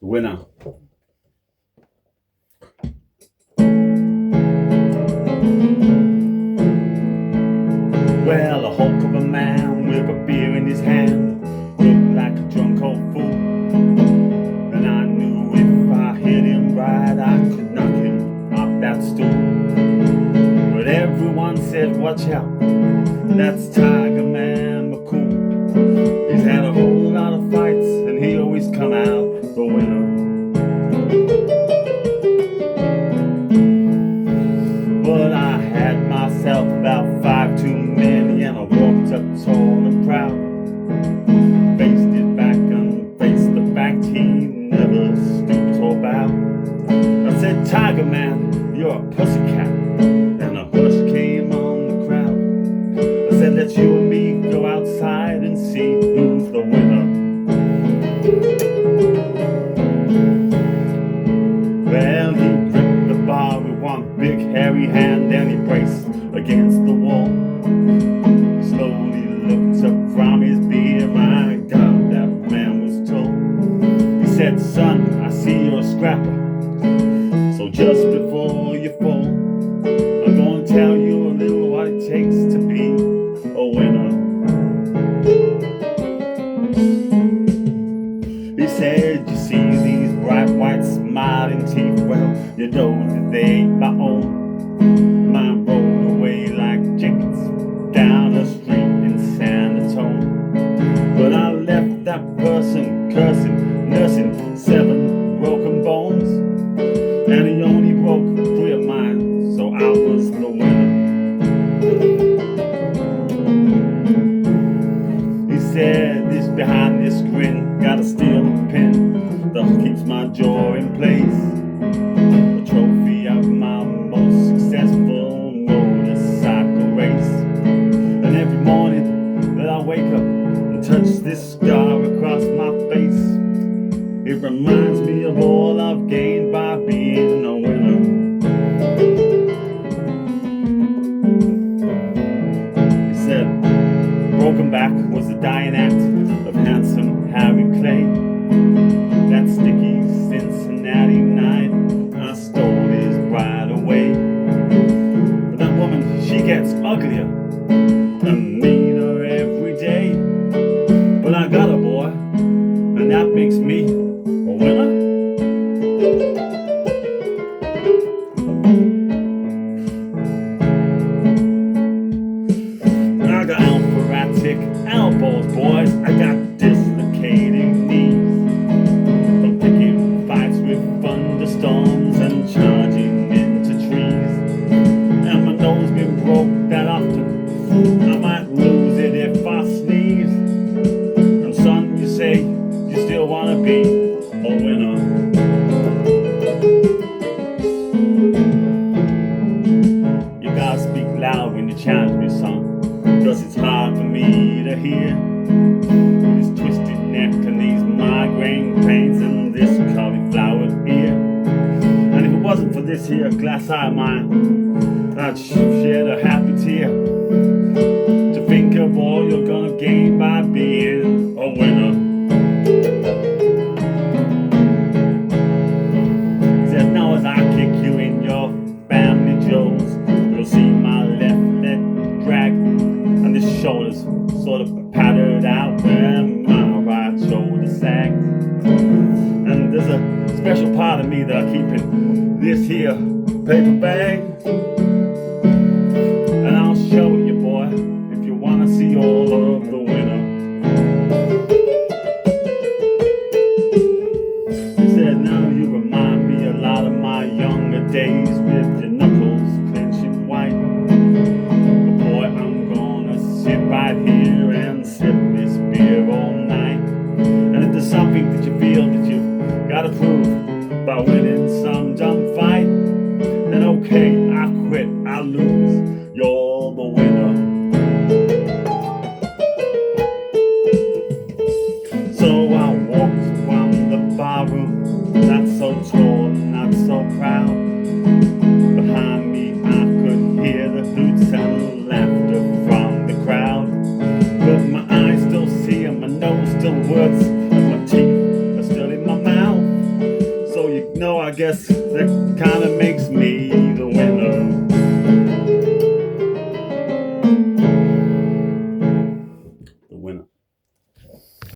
Winner. Well, a hulk of a man with a beer in his hand looked like a drunk old fool. And I knew if I hit him right, I could knock him off that stool. But everyone said, watch out, that's Tiger Man McCool. He's had a whole lot of fights and he always come out the winner. But I had myself about 5 too many, and I walked up tall and proud. Faced it back and faced the fact he never stooped or bowed. I said, Tiger Man, you're a pussycat. And a hush came on the crowd. I said, let's you and me go outside and see who's the winner. Well, he gripped the bar with one big hairy hand and he braced against the wall. He slowly looked up from his beer. My God, that man was tall. He said, son, I see you're a scrapper, so just before you fall, I'm gonna tell you a little what it takes to be a winner. He said, you see these bright white smiling teeth? Well, you know that they ain't my own. Mine rolled away like chickens down the street in San Antonio. But I left that person cursing, nursing 7 broken bones, and he only broke 3 of mine, so I was the winner. He said, this behind this grin, got a steel pin that keeps my jaw in place, a trophy of my most successful motorcycle race. And every morning that I wake up and touch this scar across my face, it reminds me of all I've gained by being a winner. He said, broken back was the dying act of handsome Harry Clay. That sticky Cincinnati night, I stole his bride away. But that woman, she gets uglier and meaner every day. But I got a boy, and that makes me a winner. I got alphatic elbows, boys. I got dislocating knees from picking fights with thunderstorms and charging into trees. And my nose been broke that often, I might lose it if I sneeze. And son, you say you still wanna be a winner. You gotta speak loud when you challenge me, son, 'cause it's hard for me to hear. With his twisted neck and these migraine pains and this cauliflower ear. And if it wasn't for this here glass eye of mine, I'd shed a happy tear to think of all you're gonna gain by being a winner. Said now as I kick you in your family jewels, you'll see my left leg drag and the shoulders sort of pattered out where my right shoulder sagged. And there's a special part of me that I keep in this here paper bag, and I'll show it you, boy, if you wanna see all of the winner. He said, now you remind me a lot of my younger days with your knuckles clenching white. But boy, I'm gonna sit right here and sip this beer all night. And if there's something that you feel that you've gotta prove by winning some dumb fight, then okay, I quit, I lose, you're the winner. So I walked from the barroom, not so tall, not so proud. Behind me I could hear the hoots and laughter from the crowd. But my eyes still see and my nose still works, and my teeth are still in my mouth. guess that kinda makes me the winner.